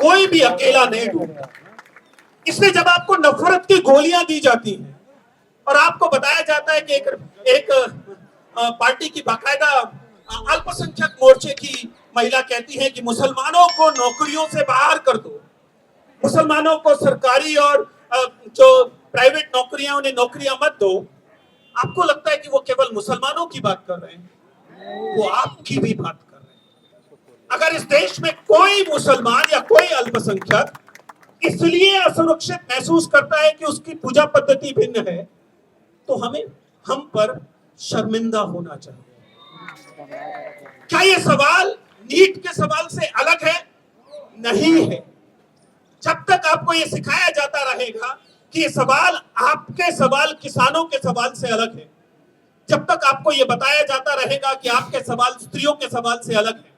कोई भी अकेला नहीं ढूंढता। इसलिए जब आपको नफरत की गोलियां दी जाती हैं और आपको बताया जाता है कि एक पार्टी की बाकायदा अल्पसंख्यक मोर्चे की महिला कहती है कि मुसलमानों को नौकरियों से बाहर कर दो, मुसलमानों को सरकारी और जो प्राइवेट नौकरियां उन्हें नौकरियां मत दो, आपको लगता है कि वो केवल मुसलमानों की बात कर रहे हैं? वो आपकी भी बात कर रहे हैं। अगर इस देश में कोई मुसलमान या कोई अल्पसंख्यक इसलिए असुरक्षित महसूस करता है कि उसकी पूजा पद्धति भिन्न है, तो हमें हम पर शर्मिंदा होना चाहिए। क्या ये सवाल नीट के सवाल से अलग है? नहीं है। जब तक आपको ये सिखाया जाता रहेगा कि ये सवाल आपके सवाल किसानों के सवाल से अलग है, जब तक आपको ये बताया जाता रहेगा कि आपके सवाल स्त्रियों के सवाल से अलग है,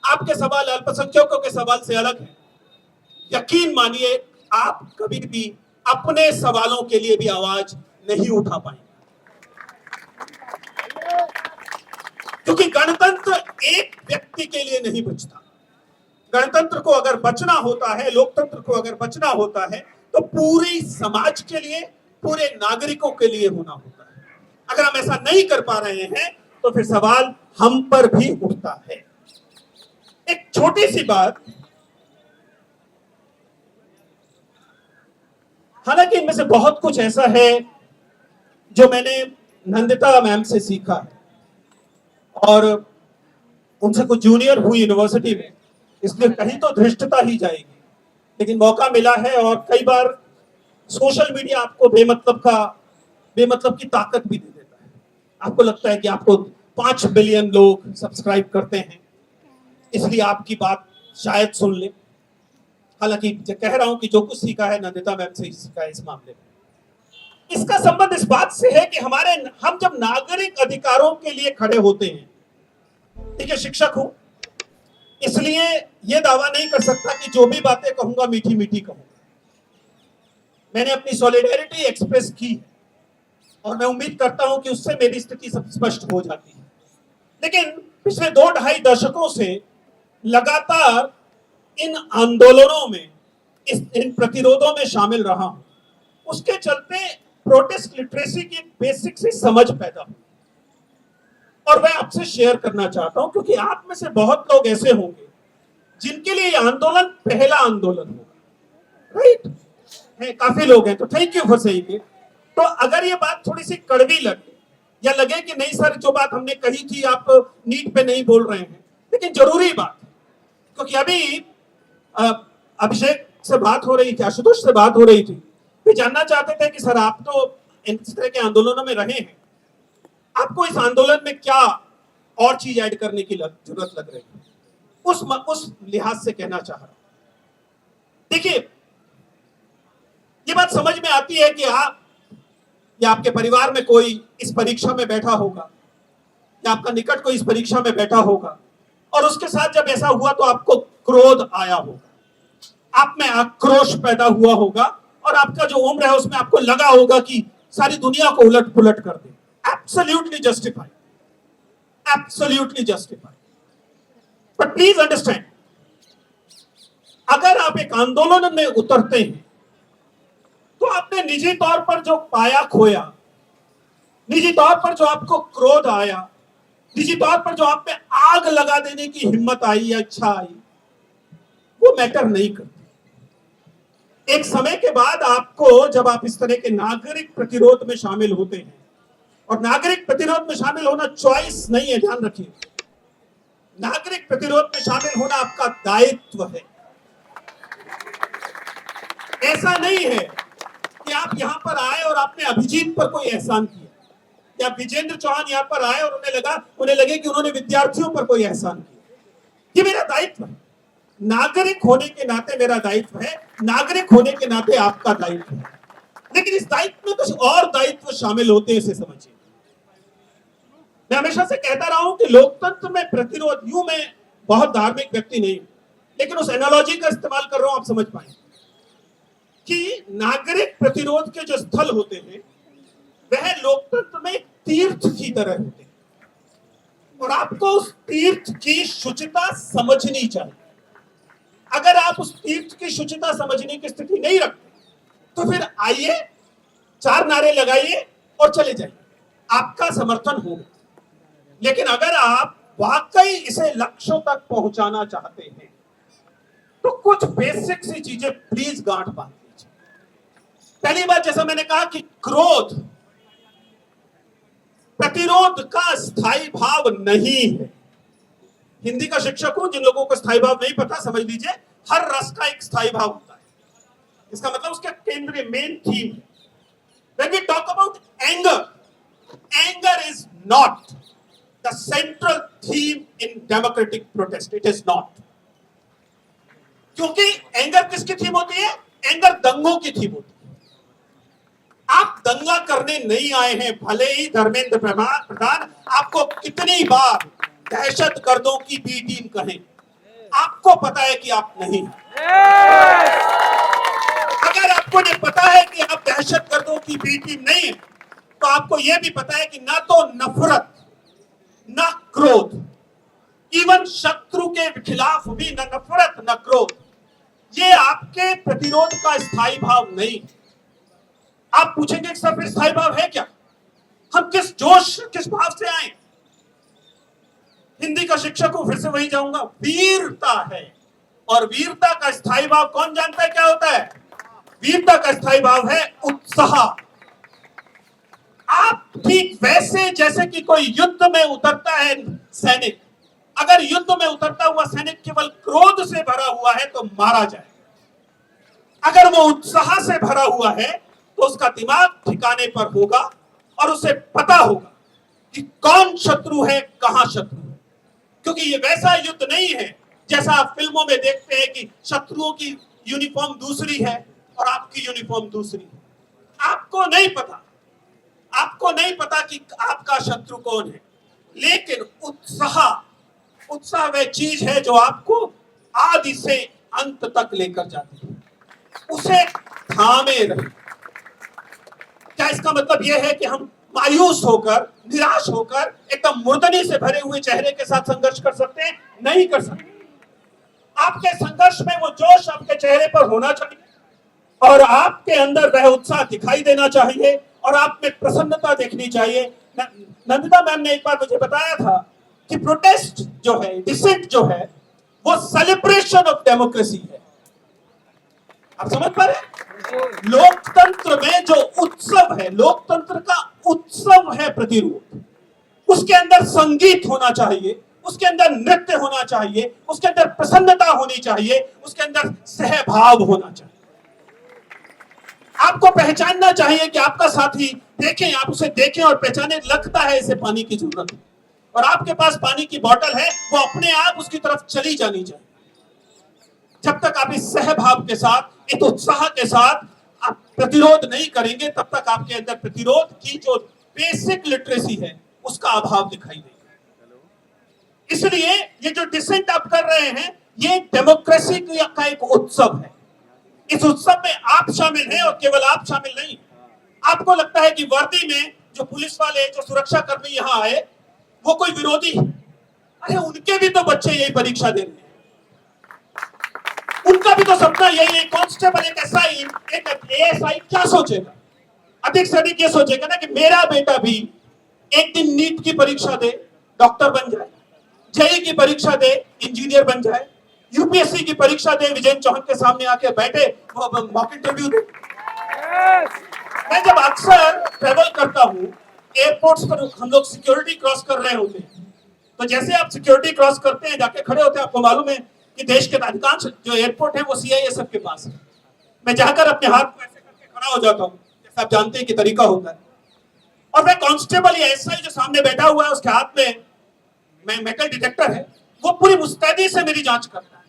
आपके सवाल अल्पसंख्यकों के सवाल से अलग है, यकीन मानिए आप कभी भी अपने सवालों के लिए भी आवाज नहीं उठा पाएंगे। क्योंकि गणतंत्र एक व्यक्ति के लिए नहीं बचता। गणतंत्र को अगर बचना होता है, लोकतंत्र को अगर बचना होता है, तो पूरी समाज के लिए, पूरे नागरिकों के लिए होना होता है। अगर हम ऐसा नहीं कर पा रहे हैं तो फिर सवाल हम पर भी उठता है। एक छोटी सी बात, हालांकि इनमें से बहुत कुछ ऐसा है जो मैंने नंदिता मैम से सीखा है और उनसे कुछ जूनियर हुई यूनिवर्सिटी में, इसलिए कहीं तो धृष्टता ही जाएगी, लेकिन मौका मिला है। और कई बार सोशल मीडिया आपको बेमतलब की ताकत भी दे देता है। आपको लगता है कि आपको 5 बिलियन लोग सब्सक्राइब करते हैं, इसलिए आपकी बात शायद सुन ले। हालांकि कह रहा हूं कि जो कुछ सीखा है नंदिता मैम से ही सीखा है इस मामले में। इसका संबंध इस बात से है कि हम जब नागरिक अधिकारों के लिए खड़े होते हैं, ठीक है, शिक्षक हूं इसलिए यह दावा नहीं कर सकता कि जो भी बातें कहूंगा मीठी मीठी कहूंगा। मैंने अपनी सॉलिडेरिटी एक्सप्रेस की और मैं उम्मीद करता हूं कि उससे मेरी स्थिति सब स्पष्ट हो जाती है। लेकिन पिछले 2-2.5 दशकों से लगातार इन आंदोलनों में, इन प्रतिरोधों में शामिल रहा हूं। उसके चलते प्रोटेस्ट लिटरेसी की बेसिक सी समझ पैदा हुई और मैं आपसे शेयर करना चाहता हूं, क्योंकि आप में से बहुत लोग ऐसे होंगे जिनके लिए यह आंदोलन पहला आंदोलन होगा, राइट? काफी लोग हैं, तो thank you for saying it. तो अगर ये बात थोड़ी सी कड़वी लगे या लगे कि नहीं सर जो बात हमने कही थी आप नीट पे नहीं बोल रहे हैं, लेकिन जरूरी बात है, क्योंकि अभी अभिषेक से बात हो रही थी, आशुतोष से बात हो रही थी, वे जानना चाहते थे कि सर आप तो इस तरह के आंदोलनों में रहे हैं, आपको इस आंदोलन में क्या और चीज ऐड करने की जरूरत लग रही है? उस लिहाज से कहना चाह रहा हूं। देखिए, ये बात समझ में आती है कि आप या आपके परिवार में कोई इस परीक्षा में बैठा होगा या आपका निकट कोई इस परीक्षा में बैठा होगा और उसके साथ जब ऐसा हुआ तो आपको क्रोध आया होगा, आप में आक्रोश पैदा हुआ होगा और आपका जो उम्र है उसमें आपको लगा होगा कि सारी दुनिया को उलट पुलट कर दे। Absolutely justified, absolutely justified. But please understand, अगर आप एक आंदोलन में उतरते हैं तो आपने निजी तौर पर जो पाया खोया, निजी तौर पर जो आपको क्रोध आया, निजी तौर पर जो आप में आग लगा देने की हिम्मत आई या इच्छा आई, वो मैटर नहीं करती। एक समय के बाद आपको, जब आप इस तरह के नागरिक प्रतिरोध में शामिल होते हैं, और नागरिक प्रतिरोध में शामिल होना चॉइस नहीं है, ध्यान रखिए, नागरिक प्रतिरोध में शामिल होना आपका दायित्व है। ऐसा नहीं है कि आप यहां पर आए और आपने अभिजीत पर कोई एहसान किया, या विजेंद्र चौहान यहां पर आए और उन्हें लगे कि उन्होंने विद्यार्थियों पर कोई एहसान किया। ये मेरा दायित्व है, नागरिक होने के नाते मेरा दायित्व है, नागरिक होने के नाते आपका दायित्व है। लेकिन इस दायित्व में कुछ और दायित्व शामिल होते हैं, इसे समझिए। मैं हमेशा से कहता रहा हूं कि लोकतंत्र में प्रतिरोध, यूं मैं बहुत धार्मिक व्यक्ति नहीं, लेकिन उस एनालॉजी का इस्तेमाल कर रहा हूं, आप समझ पाएंगे कि नागरिक प्रतिरोध के जो स्थल होते हैं वह लोकतंत्र में एक तीर्थ की तरह होते हैं, और आपको उस तीर्थ की शुचिता समझनी चाहिए। अगर आप उस तीर्थ की शुचिता समझने की स्थिति नहीं रखते तो फिर आइए, 4 नारे लगाइए और चले जाइए, आपका समर्थन होगा। लेकिन अगर आप वाकई इसे लक्ष्यों तक पहुंचाना चाहते हैं तो कुछ बेसिक सी चीजें प्लीज गांठ बांध लीजिए। पहली बात, जैसा मैंने कहा कि क्रोध प्रतिरोध का स्थायी भाव नहीं है। हिंदी का शिक्षक हूं, जिन लोगों को स्थायी भाव नहीं पता समझ लीजिए, हर रस का एक स्थायी भाव होता है। इसका मतलब उसका केंद्रीय मेन थीम है। When we talk about anger, anger is not the central theme in democratic protest. It is not. क्योंकि एंगर किसकी थीम होती है? एंगर दंगों की थीम होती है। आप दंगा करने नहीं आए हैं, भले ही धर्मेंद्र प्रधान आपको कितनी बार दहशत गर्दों की बी टीम कहें, आपको पता है कि आप नहीं। अगर आपको ये पता है कि आप दहशत गर्दों की बी टीम नहीं है, तो आपको यह भी पता है कि ना तो नफरत, ना क्रोध, इवन शत्रु के खिलाफ भी न नफरत न क्रोध, ये आपके प्रतिरोध का स्थायी भाव नहीं। आप पूछेंगे सर फिर स्थायी भाव है क्या? हम किस जोश किस भाव से आए? हिंदी का शिक्षक हूं, फिर से वही जाऊंगा, वीरता है। और वीरता का स्थायी भाव कौन जानता है क्या होता है? वीरता का स्थायी भाव है उत्साह। आप ठीक वैसे जैसे कि कोई युद्ध में उतरता है सैनिक, अगर युद्ध में उतरता हुआ सैनिक केवल क्रोध से भरा हुआ है तो मारा जाए। अगर वो उत्साह से भरा हुआ है तो उसका दिमाग ठिकाने पर होगा और उसे पता होगा कि कौन शत्रु है, कहां शत्रु है। क्योंकि ये वैसा युद्ध नहीं है जैसा आप फिल्मों में देखते हैं कि शत्रुओं की यूनिफॉर्म दूसरी है और आपकी यूनिफॉर्म दूसरी है। आपको नहीं पता, आपको नहीं पता कि आपका शत्रु कौन है। लेकिन उत्साह वह चीज है जो आपको आदि से अंत तक लेकर जाती है। उसे थामे रहे। क्या इसका मतलब यह है कि हम मायूस होकर, निराश होकर, एकदम मुर्दनी से भरे हुए चेहरे के साथ संघर्ष कर सकते हैं? नहीं कर सकते। आपके संघर्ष में वो जोश आपके चेहरे पर होना चाहिए और आपके अंदर वह उत्साह दिखाई देना चाहिए और आप में प्रसन्नता देखनी चाहिए। नंदिता मैम ने एक बार मुझे बताया था कि प्रोटेस्ट जो है, डिसेंट जो है, वो सेलिब्रेशन ऑफ डेमोक्रेसी है। आप समझ पा रहे? लोकतंत्र में जो उत्सव है, लोकतंत्र का उत्सव है प्रतिरोध। उसके अंदर संगीत होना चाहिए, उसके अंदर नृत्य होना चाहिए, उसके अंदर प्रसन्नता होनी चाहिए, उसके अंदर सहभाव होना चाहिए। आपको पहचानना चाहिए कि आपका साथी, देखें, आप उसे देखें और पहचाने, लगता है इसे पानी की जरूरत है और आपके पास पानी की बोतल है, वो अपने आप उसकी तरफ चली जानी चाहिए। जब तक आप इस सहभाव के साथ, इस उत्साह के साथ आप प्रतिरोध नहीं करेंगे, तब तक आपके अंदर प्रतिरोध की जो बेसिक लिटरेसी है उसका अभाव दिखाई देगा। इसलिए ये जो डिसेंट आप कर रहे हैं, ये डेमोक्रेसी का एक उत्सव है। इस उत्सव में आप शामिल हैं और केवल आप शामिल नहीं। आपको लगता है कि वर्दी में जो पुलिस वाले, जो सुरक्षा कर्मी यहां आए, वो कोई विरोधी है। अरे उनके भी तो बच्चे यही परीक्षा दे रहे हैं, उनका भी तो सपना यही है। कांस्टेबल, एक एसआई, एक एएसआई क्या सोचेगा? अधिक से अधिक ये सोचेगा ना कि मेरा बेटा भी एक दिन नीट की परीक्षा दे, डॉक्टर बन जाए, जेई की परीक्षा दे, इंजीनियर बन जाए, यूपीएससी की परीक्षा दे, विजयन चौहान के सामने आके बैठे, मॉक इंटरव्यू दे। मैं जब अक्सर ट्रेवल करता हूँ, एयरपोर्ट्स पर हम लोग सिक्योरिटी क्रॉस कर रहे होते हैं, तो जैसे आप सिक्योरिटी क्रॉस करते हैं, जाके खड़े होते हैं, आपको मालूम है कि देश के अधिकांश जो एयरपोर्ट है वो सीआईएसएफ के पास है। मैं जाकर अपने हाथ को ऐसे करके खड़ा हो जाता हूँ, जैसे आप जानते हैं कि तरीका होता है। और वह कांस्टेबल या एसआई जो सामने बैठा हुआ है, उसके हाथ में मेटल डिटेक्टर है, वो पूरी मुस्तैदी से मेरी जांच करता है,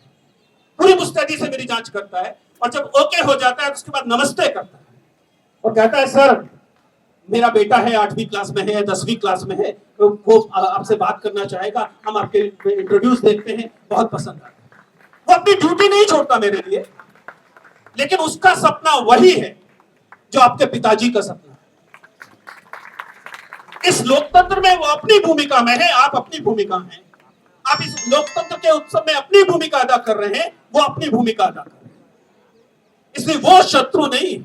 पूरी मुस्तैदी से मेरी जांच करता है। और जब ओके हो जाता है, उसके बाद नमस्ते करता है और कहता है, सर मेरा बेटा है, 8वीं क्लास में है, 10वीं क्लास में है, वो आपसे बात करना चाहेगा, हम आपके इंट्रोड्यूस देखते हैं, बहुत पसंद आता है। वो अपनी ड्यूटी नहीं छोड़ता मेरे लिए, लेकिन उसका सपना वही है जो आपके पिताजी का सपना है। इस लोकतंत्र में वो अपनी भूमिका में है, आप अपनी भूमिका में। आप इस लोकतंत्र के उत्सव में अपनी भूमिका अदा कर रहे हैं, वो अपनी भूमिका अदा कर रहे हैं, इसलिए वो शत्रु नहीं।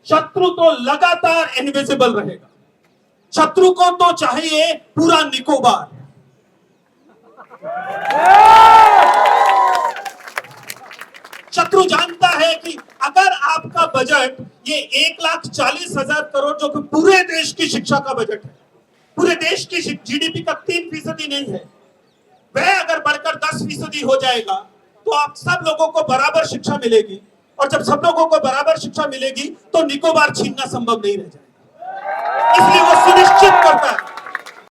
शत्रु तो लगातार इनविजिबल रहेगा। शत्रु को तो चाहिए पूरा निकोबार। शत्रु जानता है कि अगर आपका बजट ये 1,40,000 करोड़ जो कि पूरे देश की शिक्षा का बजट है, पूरे देश की जीडीपी का 3% नहीं है, वह अगर बढ़कर 10% हो जाएगा तो आप सब लोगों को बराबर शिक्षा मिलेगी, और जब सब लोगों को बराबर शिक्षा मिलेगी तो निकोबार छीनना संभव नहीं रह जाएगा। इसलिए वो सुनिश्चित करता है